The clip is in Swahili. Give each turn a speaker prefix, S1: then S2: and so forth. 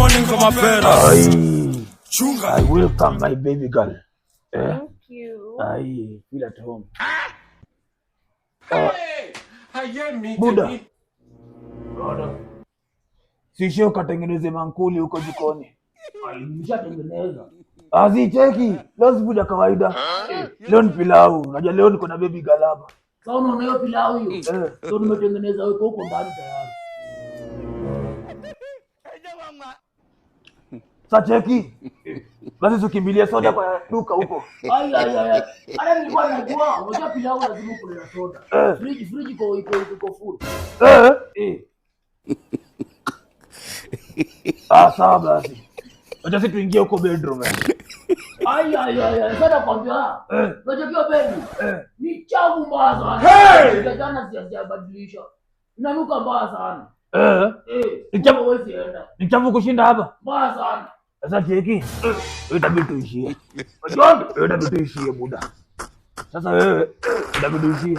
S1: morning for my parents.
S2: Chunga. I welcome my baby girl.
S3: Thank you.
S2: I feel at home.
S1: Buddha.
S2: Sisho katengeneze mankuli huko jikoni. Nishatengeneza. Azicheki. Leo si Buddha kawaida. Leo ni pilau. Unajua leo niko na baby girl hapa.
S4: Sasa unaona hiyo pilau hiyo? Ndio nimetengeneza huko ndani tayari.
S2: Sasa cheki. Basi tukimbilie soda kwa duka huko.
S4: Ai. Ana nilikuwa najua, unajua pilau lazima ukule na soda. Fridge iko full.
S2: Sawa basi. Acha sisi tuingie huko bedroom.
S4: Ai. Sasa kwambia, unajua baby. Ni chafu mbaya sana. Jana sijabadilisha. Inanuka mbaya sana.
S2: Ni chafu kushinda hapa.
S4: Mbaya sana.
S2: Sasa cheki. Itabidi tuishie. Unajua? Itabidi tuishie muda. Sasa wewe itabidi uishie.